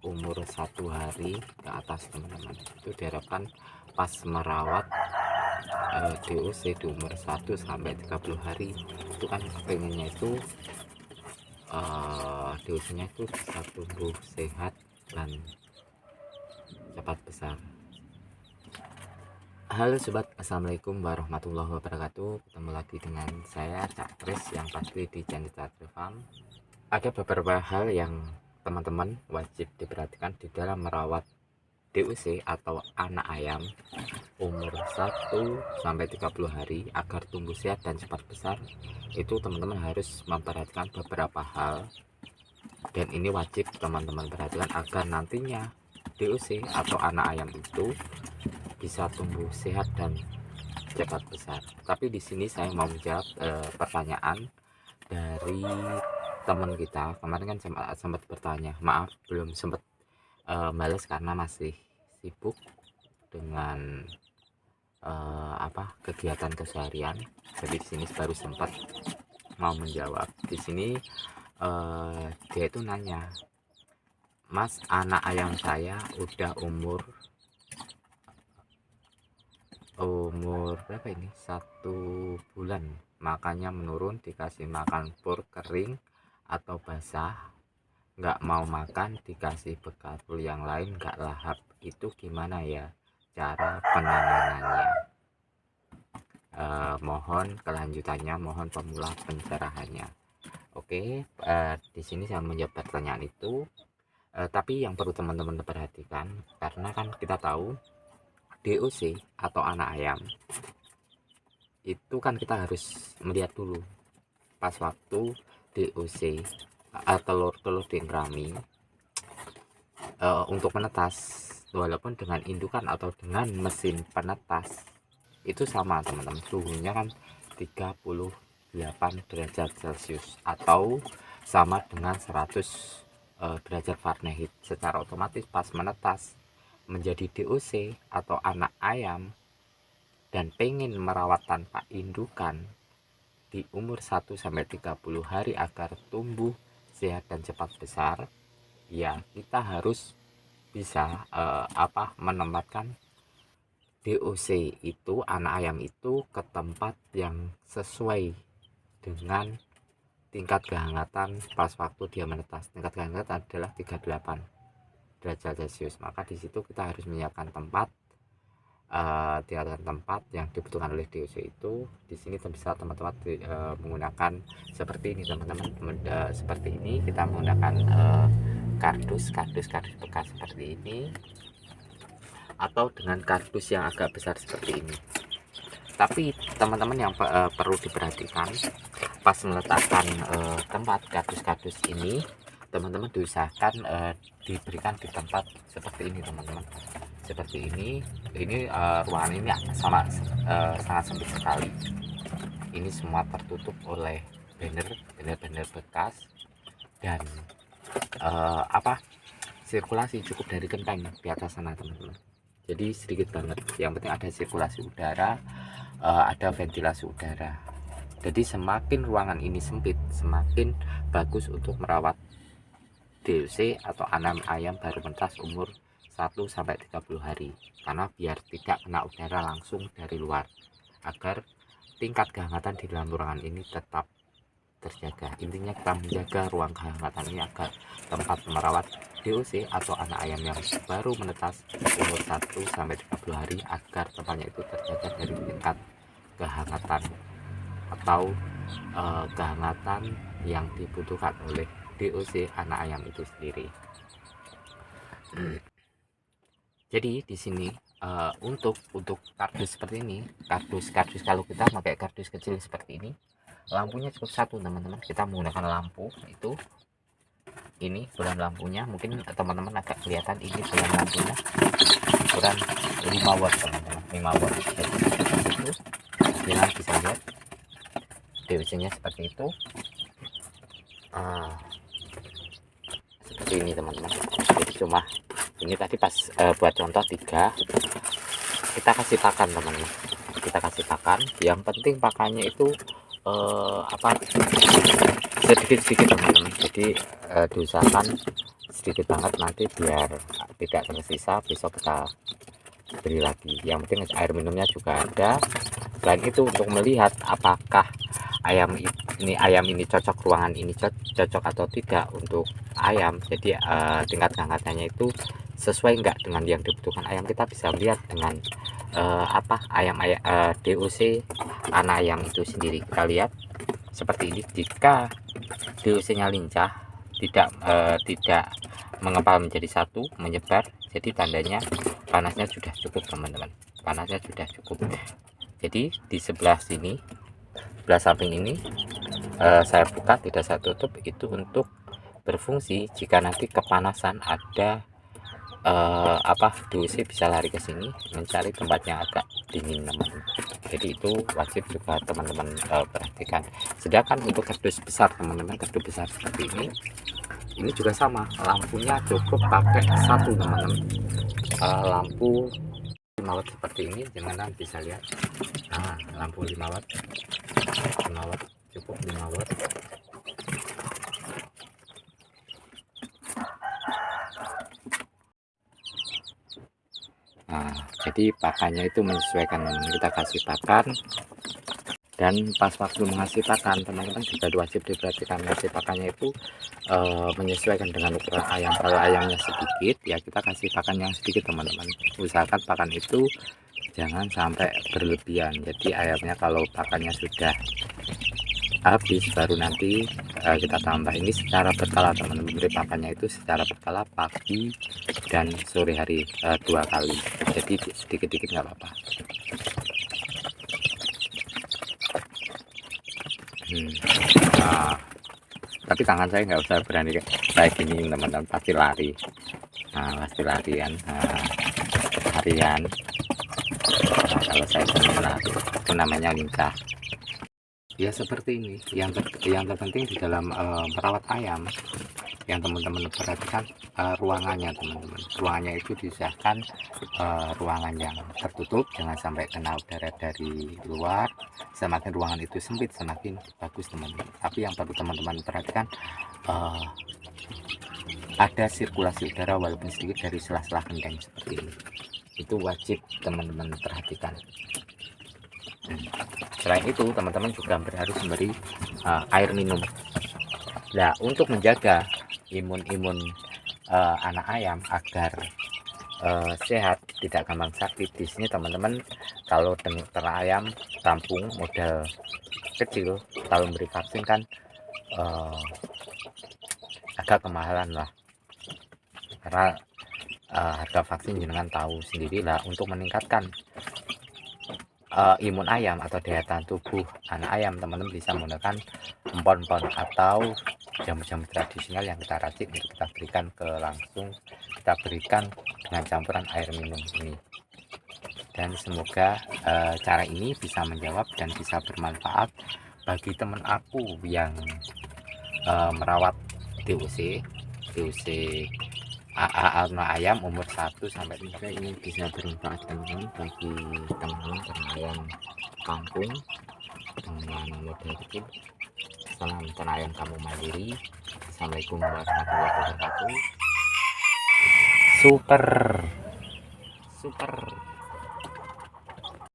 umur 1 hari ke atas teman-teman. Itu diharapkan pas merawat DOC di umur 1 sampai 30 hari itu kan pengennya itu DOC-nya itu bisa tumbuh sehat dan cepat besar. Halo sobat, assalamualaikum warahmatullahi wabarakatuh. Ketemu lagi dengan saya Cak Kris yang pasti di channel Cak Farm. Ada beberapa hal yang teman-teman wajib diperhatikan di dalam merawat DOC atau anak ayam umur 1 sampai 30 hari agar tumbuh sehat dan cepat besar. Itu teman-teman harus memperhatikan beberapa hal, dan ini wajib teman-teman perhatikan agar nantinya DOC atau anak ayam itu bisa tumbuh sehat dan cepat besar. Tapi di sini saya mau menjawab pertanyaan dari teman kita kemarin, kan sempat bertanya, maaf belum sempat bales karena masih sibuk dengan kegiatan keseharian. Jadi di sini baru sempat mau menjawab. Di sini dia itu nanya, Mas, anak ayam saya udah umur berapa ini, 1 bulan, makanya menurun, dikasih makan pur kering atau basah, nggak mau makan, dikasih bekal yang lain nggak lahap. Itu gimana ya cara penanganannya? Mohon kelanjutannya, mohon pemula pencerahannya. Oke, di sini saya menjawab pertanyaan itu. Tapi yang perlu teman-teman perhatikan, karena kan kita tahu DOC atau anak ayam itu kan kita harus melihat dulu pas waktu DOC telur-telur dengkrami untuk menetas, walaupun dengan indukan atau dengan mesin penetas itu sama teman-teman, suhunya kan 38 derajat Celcius atau sama dengan 100 derajat Fahrenheit. Secara otomatis pas menetas menjadi DOC atau anak ayam dan pengen merawat tanpa indukan di umur 1 sampai 30 hari agar tumbuh sehat dan cepat besar, ya kita harus bisa menempatkan DOC itu, anak ayam itu, ke tempat yang sesuai dengan tingkat kehangatan pas waktu dia menetas. Tingkat kehangatan adalah 38 derajat Celcius. Maka di situ kita harus menyiapkan tempat, tempat yang dibutuhkan oleh DOC itu. Di sini bisa teman-teman menggunakan seperti ini teman-teman. Seperti ini kita menggunakan kardus bekas seperti ini, atau dengan kardus yang agak besar seperti ini. Tapi teman-teman yang perlu diperhatikan pas meletakkan tempat kardus ini, teman-teman diusahakan diberikan di tempat seperti ini teman-teman, seperti ini ruangan ini sangat sempit sekali. Ini semua tertutup oleh banner bekas, dan sirkulasi cukup dari genteng di atas sana teman-teman, jadi sedikit banget. Yang penting ada sirkulasi udara, ada ventilasi udara. Jadi semakin ruangan ini sempit, semakin bagus untuk merawat DOC atau anak ayam baru menetas umur 1 sampai 30 hari, karena biar tidak kena udara langsung dari luar, agar tingkat kehangatan di dalam ruangan ini tetap terjaga. Intinya kita menjaga ruang kehangatan ini agar tempat merawat DOC atau anak ayam yang baru menetas umur 1 sampai 30 hari, agar tempatnya itu terjaga dari tingkat kehangatan atau kehangatan yang dibutuhkan oleh DOC anak ayam itu sendiri. Jadi di sini untuk kardus seperti ini, kardus kalau kita pakai kardus kecil seperti ini, lampunya cukup satu teman-teman. Kita menggunakan lampu itu, ini bulan lampunya, mungkin teman-teman agak kelihatan, ini bulan lampunya ukuran 5 watt teman-teman, 5 watt. Jadi itu kalian bisa lihat DOC nya seperti itu, seperti ini teman-teman. Jadi cuma ini tadi pas buat contoh 3, kita kasih pakan teman-teman, kita kasih pakan. Yang penting pakannya itu sedikit-sedikit teman-teman. Jadi diusahakan sedikit banget, nanti biar tidak tersisa besok kita beri lagi. Yang penting air minumnya juga ada. Selain itu, untuk melihat apakah ayam ini cocok, ruangan ini cocok atau tidak untuk ayam, jadi tingkat kehangatannya itu sesuai enggak dengan yang dibutuhkan ayam, kita bisa lihat dengan DOC anak ayam itu sendiri. Kita lihat seperti ini. Jika DOC nya lincah, tidak mengepal menjadi satu, menyebar, jadi tandanya panasnya sudah cukup teman-teman, panasnya sudah cukup. Jadi di sebelah sini, sebelah samping ini saya buka, tidak saya tutup, itu untuk berfungsi jika nanti kepanasan ada DOC bisa lari ke sini mencari tempat yang agak dingin teman-teman. Jadi itu wajib juga teman-teman perhatikan. Sedangkan untuk kardus besar teman-teman, kardus besar seperti ini juga sama, lampunya cukup pakai satu teman-teman, lampu 5 watt seperti ini, teman-teman bisa lihat. Nah, lampu 5 watt cukup 5 watt. Nah, jadi pakannya itu menyesuaikan, kita kasih pakan, dan pas waktu mengasih pakan teman-teman juga wajib diperhatikan, ngasih pakannya itu menyesuaikan dengan ukuran ayam. Kalau ayamnya sedikit ya kita kasih pakan yang sedikit teman-teman, usahakan pakan itu jangan sampai berlebihan. Jadi ayamnya kalau pakannya sudah habis baru nanti kita tambah. Ini secara berkala teman-teman, beri pakannya itu secara berkala, pagi dan sore hari 2 kali, jadi sedikit-sedikit nggak apa-apa. Nah, tapi tangan saya nggak usah berani kayak gini teman-teman, pasti lari. Nah, pasti larian harian. Nah, kalau saya lari itu namanya lincah. Ya seperti ini. Yang terpenting di dalam merawat ayam, yang teman-teman perhatikan ruangannya teman-teman. Ruangannya itu diusahakan ruangan yang tertutup, jangan sampai kena udara dari luar. Semakin ruangan itu sempit semakin bagus teman-teman. Tapi yang perlu teman-teman perhatikan, ada sirkulasi udara walaupun sedikit dari sela-sela genteng seperti ini. Itu wajib teman-teman perhatikan. Selain itu teman-teman juga harus memberi air minum. Nah, untuk menjaga imun anak ayam agar sehat, tidak gampang sakit, di sini teman-teman kalau ternak ayam kampung modal kecil, kalau memberi vaksin kan agak kemahalan lah, karena harga vaksin jenengan tahu sendiri lah. Untuk meningkatkan imun ayam atau daya tahan tubuh anak ayam, teman-teman bisa menggunakan empon-empon atau jamu-jamu tradisional yang kita racik untuk kita berikan kita berikan dengan campuran air minum ini. Dan semoga cara ini bisa menjawab dan bisa bermanfaat bagi teman aku yang merawat DOC anak ayam umur 1 sampai 3. Ini bisa bermanfaat teman-teman bagi teman-teman ternak ayam kampung dengan modal kecil. Salam ternak ayam kampung mandiri. Assalamualaikum warahmatullahi wabarakatuh. Super